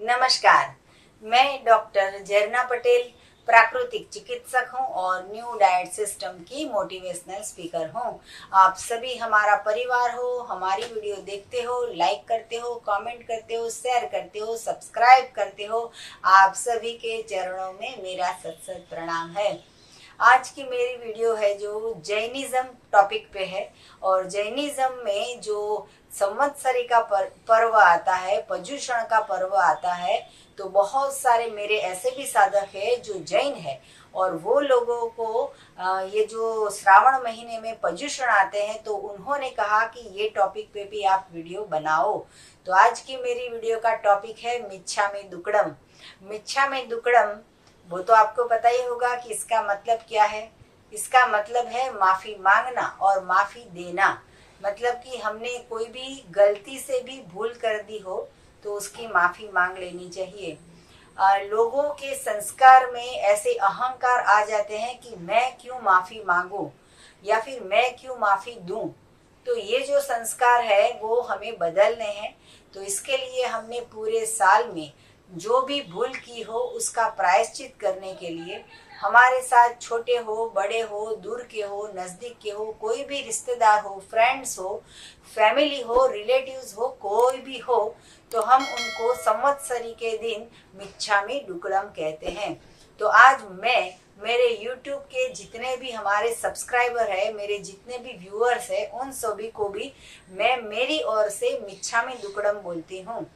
नमस्कार। मैं डॉक्टर जरना पटेल प्राकृतिक चिकित्सक हूं और न्यू डाइट सिस्टम की मोटिवेशनल स्पीकर हूं। आप सभी हमारा परिवार हो, हमारी वीडियो देखते हो, लाइक करते हो, कमेंट करते हो, शेयर करते हो, सब्सक्राइब करते हो। आप सभी के चरणों में मेरा सत सत प्रणाम है। आज की मेरी वीडियो है जो जैनिज्म टॉपिक पे है। और जैनिज्म में जो संवत्सरी का पर्व आता है, पर्युषण का पर्व आता है, तो बहुत सारे मेरे ऐसे भी साधक है जो जैन है और वो लोगों को ये जो श्रावण महीने में पर्युषण आते हैं तो उन्होंने कहा कि ये टॉपिक पे भी आप वीडियो बनाओ। तो आज की मेरी वीडियो का टॉपिक है मिच्छामि दुक्कडम। मिच्छामि दुक्कडम वो तो आपको पता ही होगा कि इसका मतलब क्या है। इसका मतलब है माफी मांगना और माफी देना। मतलब कि हमने कोई भी गलती से भी भूल कर दी हो तो उसकी माफी मांग लेनी चाहिए। लोगों के संस्कार में ऐसे अहंकार आ जाते हैं कि मैं क्यों माफी मांगू या फिर मैं क्यों माफी दूं। तो ये जो संस्कार है वो हमें बदलने हैं। तो इसके लिए हमने पूरे साल में जो भी भूल की हो उसका प्रायश्चित करने के लिए हमारे साथ छोटे हो, बड़े हो, दूर के हो, नजदीक के हो, कोई भी रिश्तेदार हो, फ्रेंड्स हो, फैमिली हो, रिलेटिव्स हो, कोई भी हो, तो हम उनको संवत्सरी के दिन मिच्छामि दुक्कडम कहते हैं। तो आज मैं मेरे YouTube के जितने भी हमारे सब्सक्राइबर है, मेरे जितने भी व्यूअर्स है, उन सभी को भी मैं मेरी ओर से मिच्छामि दुक्कडम बोलती हूँ।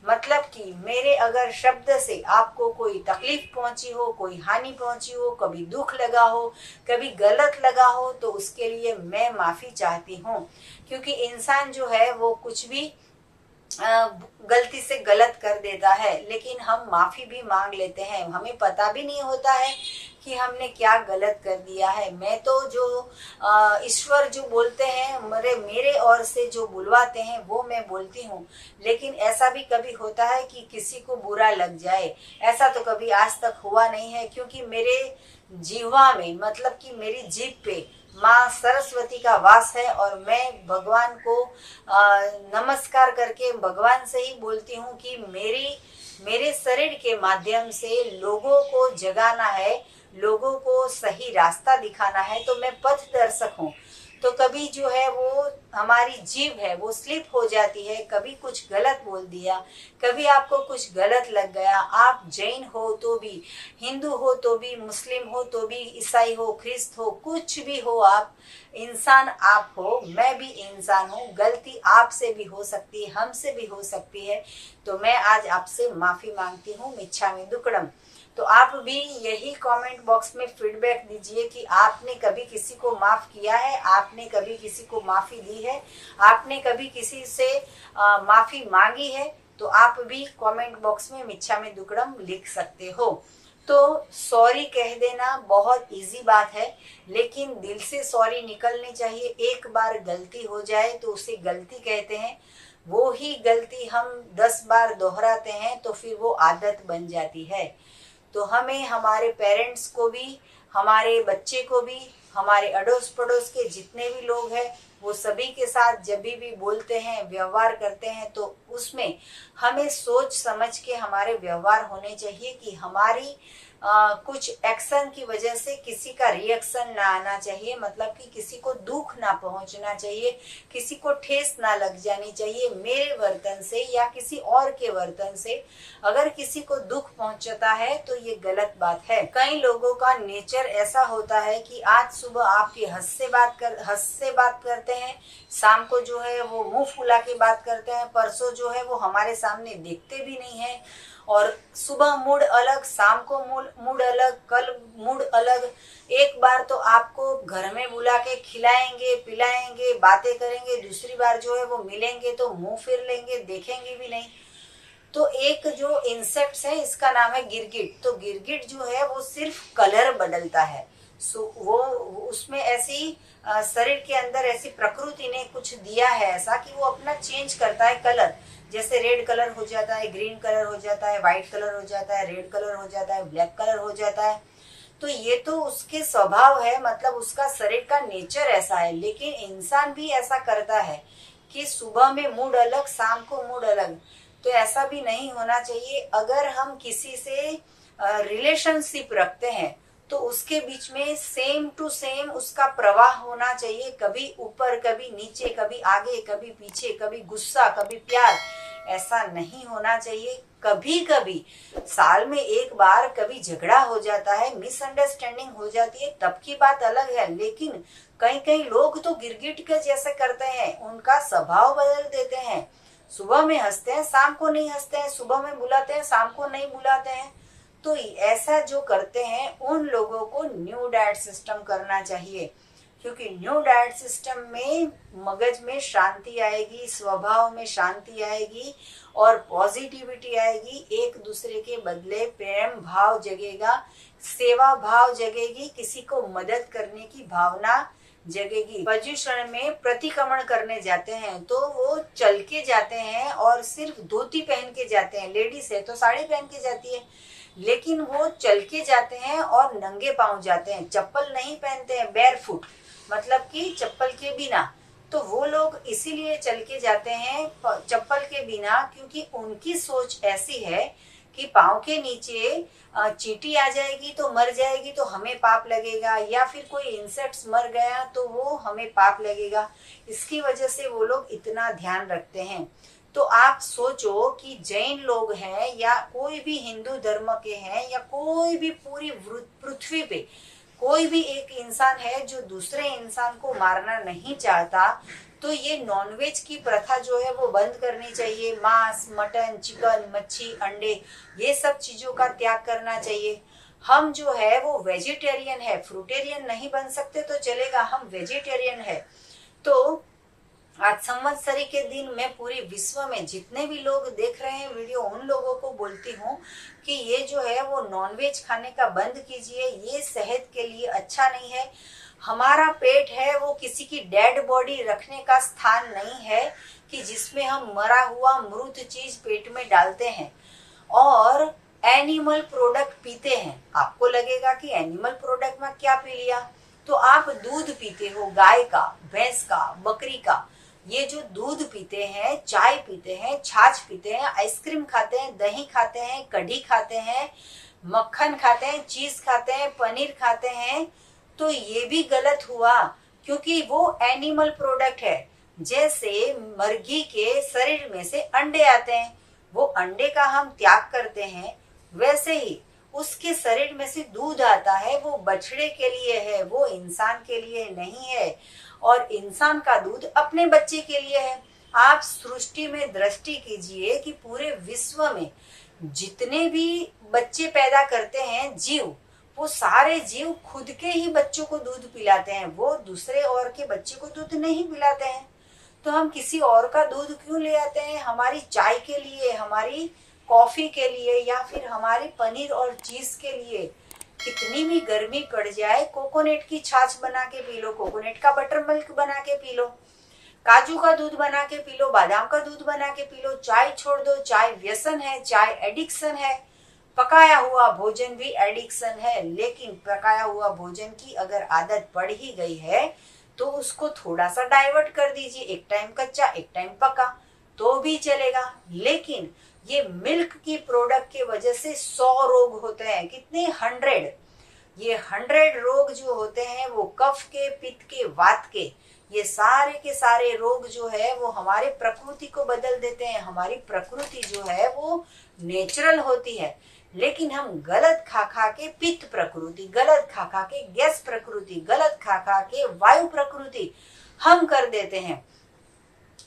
मतलब कि मेरे अगर शब्द से आपको कोई तकलीफ पहुंची हो, कोई हानि पहुंची हो, कभी दुख लगा हो, कभी गलत लगा हो, तो उसके लिए मैं माफी चाहती हूँ। क्योंकि इंसान जो है वो कुछ भी गलती से गलत कर देता है, लेकिन हम माफी भी मांग लेते हैं। हमें पता भी नहीं होता है कि हमने क्या गलत कर दिया है। मैं तो जो ईश्वर जो बोलते हैं, मेरे ओर से जो बुलवाते हैं वो मैं बोलती हूँ। लेकिन ऐसा भी कभी होता है कि किसी को बुरा लग जाए, ऐसा तो कभी आज तक हुआ नहीं है। क्योंकि मेरे जीवा में, मतलब कि मेरी जीभ पे माँ सरस्वती का वास है और मैं भगवान को नमस्कार करके भगवान से ही बोलती हूँ कि मेरे शरीर के माध्यम से लोगों को जगाना है, लोगों को सही रास्ता दिखाना है। तो मैं पथ दर्शक हूँ। तो कभी जो है वो हमारी जीभ है वो स्लिप हो जाती है, कभी कुछ गलत बोल दिया, कभी आपको कुछ गलत लग गया। आप जैन हो तो भी, हिंदू हो तो भी, मुस्लिम हो तो भी, ईसाई हो, ख्रिस्त हो, कुछ भी हो, आप इंसान आप हो, मैं भी इंसान हूँ। गलती आपसे भी हो सकती है, हमसे भी हो सकती है। तो मैं आज आपसे माफी मांगती हूँ, मिच्छामि दुक्कडम। तो आप भी यही कमेंट बॉक्स में फीडबैक दीजिए कि आपने कभी किसी को माफ किया है, आपने कभी किसी को माफी दी है, आपने कभी किसी से माफी मांगी है। तो आप भी कमेंट बॉक्स में मिच्छामि दुक्कडम लिख सकते हो। तो सॉरी कह देना बहुत इजी बात है, लेकिन दिल से सॉरी निकलनी चाहिए। एक बार गलती हो जाए तो उसे गलती कहते हैं। वो ही गलती हम 10 बार दोहराते हैं तो फिर वो आदत बन जाती है। तो हमें हमारे पेरेंट्स को भी, हमारे बच्चे को भी, हमारे अड़ोस पड़ोस के जितने भी लोग हैं वो सभी के साथ जब भी बोलते हैं, व्यवहार करते हैं, तो उसमें हमें सोच समझ के हमारे व्यवहार होने चाहिए कि हमारी कुछ एक्शन की वजह से किसी का रिएक्शन ना आना चाहिए। मतलब कि किसी को दुख ना पहुंचना चाहिए, किसी को ठेस ना लग जानी चाहिए मेरे वर्तन से या किसी और के वर्तन से। अगर किसी को दुख पहुंचता है तो ये गलत बात है। कई लोगों का नेचर ऐसा होता है कि आज सुबह आपकी हंस से बात करते हैं, शाम को जो है वो मुंह फुला के बात करते हैं, परसों जो है वो हमारे सामने देखते भी नहीं है। और सुबह मूड अलग, शाम को मूड अलग, कल मूड अलग। एक बार तो आपको घर में बुला के खिलाएंगे, पिलाएंगे, बातें करेंगे, दूसरी बार जो है वो मिलेंगे तो मुंह फिर लेंगे, देखेंगे भी नहीं। तो एक जो इंसेक्ट्स है इसका नाम है गिरगिट। तो गिरगिट जो है वो सिर्फ कलर बदलता है। वो उसमें ऐसी शरीर के अंदर ऐसी प्रकृति ने कुछ दिया है ऐसा कि वो अपना चेंज करता है कलर। जैसे रेड कलर हो जाता है, ग्रीन कलर हो जाता है, व्हाइट कलर हो जाता है, रेड कलर हो जाता है, ब्लैक कलर हो जाता है। तो ये तो उसके स्वभाव है, मतलब उसका शरीर का नेचर ऐसा है। लेकिन इंसान भी ऐसा करता है कि सुबह में मूड अलग, शाम को मूड अलग। तो ऐसा भी नहीं होना चाहिए। अगर हम किसी से रिलेशनशिप रखते हैं तो उसके बीच में सेम टू सेम उसका प्रवाह होना चाहिए, कभी ऊपर कभी नीचे, कभी आगे कभी पीछे, कभी गुस्सा कभी प्यार, ऐसा नहीं होना चाहिए। कभी कभी साल में एक बार कभी झगड़ा हो जाता है, मिसअंडरस्टैंडिंग हो जाती है, तब की बात अलग है। लेकिन कई कई लोग तो गिरगिट के जैसे करते हैं, उनका स्वभाव बदल देते हैं। सुबह में हंसते हैं, शाम को नहीं हंसते हैं, सुबह में बुलाते हैं, शाम को नहीं बुलाते हैं। तो ऐसा जो करते हैं उन लोगों को न्यू डाइट सिस्टम करना चाहिए, क्योंकि न्यू डाइट सिस्टम में मगज में शांति आएगी, स्वभाव में शांति आएगी और पॉजिटिविटी आएगी। एक दूसरे के बदले प्रेम भाव जगेगा, सेवा भाव जगेगी, किसी को मदद करने की भावना जगेगी। पर्युषण में प्रतिक्रमण करने जाते हैं तो वो चल के जाते हैं और सिर्फ धोती पहन के जाते हैं। लेडीज है तो साड़ी पहन के जाती है, लेकिन वो चल के जाते हैं और नंगे पांव जाते हैं, चप्पल नहीं पहनते हैं, बेयरफुट, मतलब कि चप्पल के बिना। तो वो लोग इसीलिए चल के जाते हैं चप्पल के बिना, क्योंकि उनकी सोच ऐसी है कि पांव के नीचे चींटी आ जाएगी तो मर जाएगी तो हमें पाप लगेगा, या फिर कोई इंसेक्ट्स मर गया तो वो हमें पाप लगेगा। इसकी वजह से वो लोग इतना ध्यान रखते हैं। तो आप सोचो कि जैन लोग हैं या कोई भी हिंदू धर्म के हैं या कोई भी पूरी पृथ्वी पे कोई भी एक इंसान है जो दूसरे इंसान को मारना नहीं चाहता, तो ये नॉनवेज की प्रथा जो है वो बंद करनी चाहिए। मांस, मटन, चिकन, मच्छी, अंडे, ये सब चीजों का त्याग करना चाहिए। हम जो है वो वेजिटेरियन है, फ्रूटेरियन नहीं बन सकते तो चलेगा, हम वेजिटेरियन है। तो आज संवत्सरी के दिन मैं पूरे विश्व में जितने भी लोग देख रहे हैं वीडियो, उन लोगों को बोलती हूँ कि ये जो है वो नॉनवेज खाने का बंद कीजिए, ये सेहत के लिए अच्छा नहीं है। हमारा पेट है वो किसी की डेड बॉडी रखने का स्थान नहीं है कि जिसमें हम मरा हुआ मृत चीज पेट में डालते हैं और एनिमल प्रोडक्ट पीते हैं। आपको लगेगा कि एनिमल प्रोडक्ट में क्या पी लिया, तो आप दूध पीते हो, गाय का, भैंस का, बकरी का। ये जो दूध पीते हैं, चाय पीते हैं, छाछ पीते हैं, आइसक्रीम खाते हैं, दही खाते हैं, कढ़ी खाते हैं, मक्खन खाते हैं, चीज खाते हैं, पनीर खाते हैं, तो ये भी गलत हुआ, क्योंकि वो एनिमल प्रोडक्ट है। जैसे मुर्गी के शरीर में से अंडे आते हैं, वो अंडे का हम त्याग करते हैं, वैसे ही उसके शरीर में से दूध आता है, वो बछड़े के लिए है, वो इंसान के लिए नहीं है। और इंसान का दूध अपने बच्चे के लिए है। आप सृष्टि में दृष्टि कीजिए कि पूरे विश्व में जितने भी बच्चे पैदा करते हैं जीव, वो सारे जीव खुद के ही बच्चों को दूध पिलाते हैं, वो दूसरे और के बच्चे को दूध नहीं पिलाते हैं। तो हम किसी और का दूध क्यों ले आते हैं? हमारी चाय के लिए, हमारी कॉफी के लिए, या फिर हमारी पनीर और चीज के लिए। कितनी भी गर्मी पड़ जाए, कोकोनट की छाछ बना के पी लो, कोकोनट का बटर मिल्क बना के पी लो, काजू का दूध बना के पी लो, बादाम का दूध बना के पी लो। चाय छोड़ दो, चाय व्यसन है, चाय एडिक्शन है। पकाया हुआ भोजन भी एडिक्शन है, लेकिन पकाया हुआ भोजन की अगर आदत पड़ ही गई है तो उसको थोड़ा सा डाइवर्ट कर दीजिए, एक टाइम कच्चा एक टाइम पका तो भी चलेगा। लेकिन ये मिल्क की प्रोडक्ट की वजह से 100 रोग होते हैं। कितने? 100। ये 100 रोग जो होते हैं वो कफ के, पित्त के, वात के, ये सारे के सारे रोग जो है वो हमारे प्रकृति को बदल देते हैं। हमारी प्रकृति जो है वो नेचुरल होती है, लेकिन हम गलत खा खा के पित्त प्रकृति, गलत खा खा के गैस प्रकृति, गलत खा खा के वायु प्रकृति हम कर देते हैं।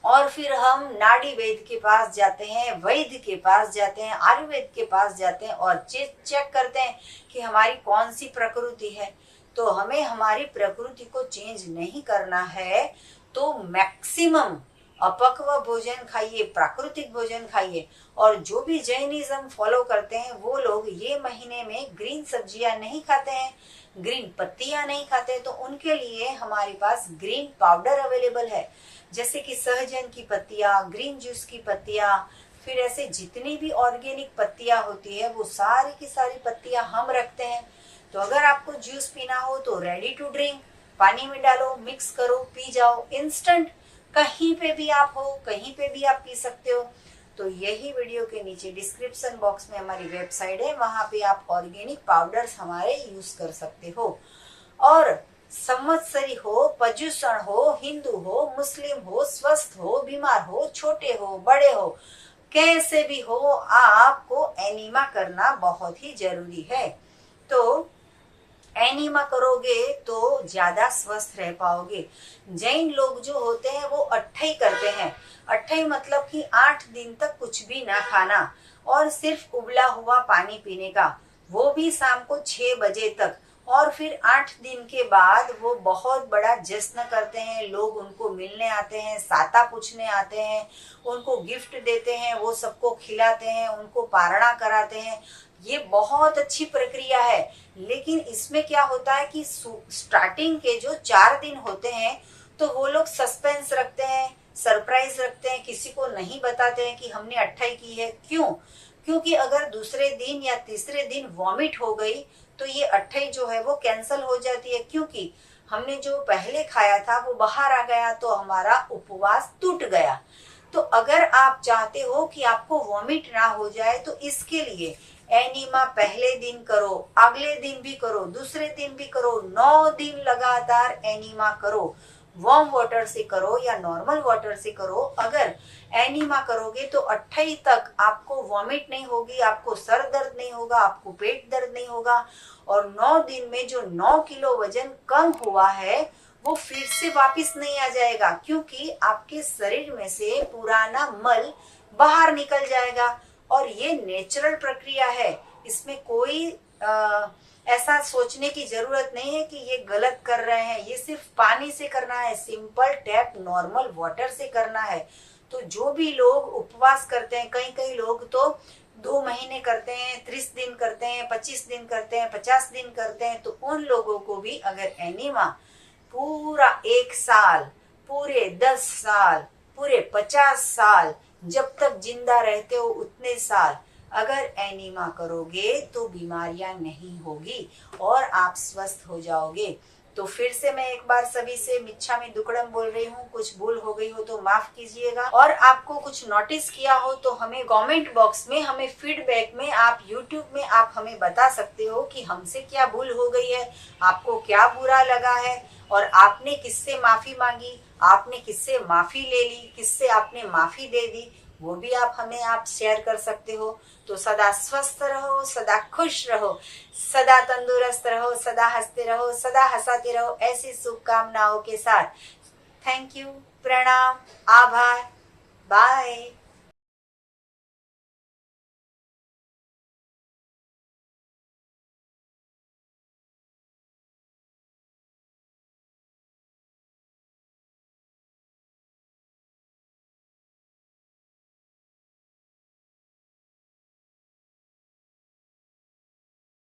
और फिर हम नाड़ी वैद्य के पास जाते हैं, वैद्य के पास जाते हैं, आयुर्वेद के पास जाते हैं और चेक करते हैं कि हमारी कौन सी प्रकृति है। तो हमें हमारी प्रकृति को चेंज नहीं करना है तो मैक्सिमम अपक्व भोजन खाइए, प्राकृतिक भोजन खाइए। और जो भी जैनिज्म फॉलो करते हैं वो लोग ये महीने में ग्रीन सब्जियां नहीं खाते हैं, ग्रीन पत्तियां नहीं खाते, तो उनके लिए हमारे पास ग्रीन पाउडर अवेलेबल है, जैसे कि सहजन की पत्तियां, ग्रीन जूस की पत्तियां, फिर ऐसे जितनी भी ऑर्गेनिक पत्तियां होती है वो सारी की सारी पत्तियां हम रखते हैं। तो अगर आपको जूस पीना हो तो रेडी टू ड्रिंक, पानी में डालो, मिक्स करो, पी जाओ, इंस्टेंट। कहीं पे भी आप हो, कहीं पे भी आप पी सकते हो। तो यही वीडियो के नीचे डिस्क्रिप्शन बॉक्स में हमारी वेबसाइट है, वहां पे आप ऑर्गेनिक पाउडर्स हमारे यूज कर सकते हो। और संवत्सरी हो, पर्युषण हो, हिंदू हो, मुस्लिम हो, स्वस्थ हो, बीमार हो, छोटे हो, बड़े हो, कैसे भी हो, आपको एनीमा करना बहुत ही जरूरी है। तो एनीमा करोगे तो ज्यादा स्वस्थ रह पाओगे। जैन लोग जो होते हैं वो अट्ठाई करते हैं। अट्ठाई मतलब कि 8 दिन तक कुछ भी ना खाना और सिर्फ उबला हुआ पानी पीने का, वो भी शाम को 6 बजे तक। और फिर 8 दिन के बाद वो बहुत बड़ा जश्न करते हैं, लोग उनको मिलने आते हैं, साता पूछने आते हैं, उनको गिफ्ट देते हैं, वो सबको खिलाते हैं, उनको पारणा कराते हैं। ये बहुत अच्छी प्रक्रिया है। लेकिन इसमें क्या होता है कि स्टार्टिंग के जो 4 दिन होते हैं तो वो लोग सस्पेंस रखते हैं, सरप्राइज रखते हैं, किसी को नहीं बताते हैं कि हमने 28 की है। क्यों? क्योंकि अगर दूसरे दिन या तीसरे दिन वॉमिट हो गई तो ये 28 जो है वो कैंसल हो जाती है, क्योंकि हमने जो पहले खाया था वो बाहर आ गया तो हमारा उपवास टूट गया। तो अगर आप चाहते हो कि आपको वॉमिट ना हो जाए तो इसके लिए एनीमा पहले दिन करो, अगले दिन भी करो, दूसरे दिन भी करो, 9 दिन लगातार एनीमा करो। वार्म वाटर से करो या नॉर्मल वाटर से करो। अगर एनीमा करोगे तो 28 तक आपको वॉमिट नहीं होगी, आपको सर दर्द नहीं होगा, आपको पेट दर्द नहीं होगा। और 9 दिन में जो 9 किलो वजन कम हुआ है वो फिर से वापस नहीं आ जाएगा, क्योंकि आपके शरीर में से पुराना मल बाहर निकल जाएगा। और ये नेचुरल प्रक्रिया है, इसमें कोई ऐसा सोचने की जरूरत नहीं है कि ये गलत कर रहे हैं। ये सिर्फ पानी से करना है, सिंपल टैप नॉर्मल वाटर से करना है। तो जो भी लोग उपवास करते हैं, कई कई लोग तो 2 महीने करते हैं, 30 दिन करते हैं, 25 दिन करते हैं, 50 दिन करते हैं, तो उन लोगों को भी अगर एनीमा पूरा 1 साल, पूरे 10 साल, पूरे 50 साल, जब तक जिंदा रहते हो उतने साल अगर एनीमा करोगे तो बीमारियां नहीं होगी और आप स्वस्थ हो जाओगे। तो फिर से मैं एक बार सभी से मिच्छामी दुक्कडम बोल रही हूँ, कुछ भूल हो गई हो तो माफ कीजिएगा। और आपको कुछ नोटिस किया हो तो हमें कमेंट बॉक्स में, हमें फीडबैक में, आप यूट्यूब में आप हमें बता सकते हो कि हमसे क्या भूल हो गई है, आपको क्या बुरा लगा है, और आपने किससे माफी मांगी, आपने किससे माफी ले ली, किससे आपने माफी दे दी, वो भी आप शेयर कर सकते हो। तो सदा स्वस्थ रहो, सदा खुश रहो, सदा तंदुरुस्त रहो, सदा हंसते रहो, सदा हंसाते रहो, ऐसी शुभकामनाओं के साथ। थैंक यू, प्रणाम, आभार, बाय।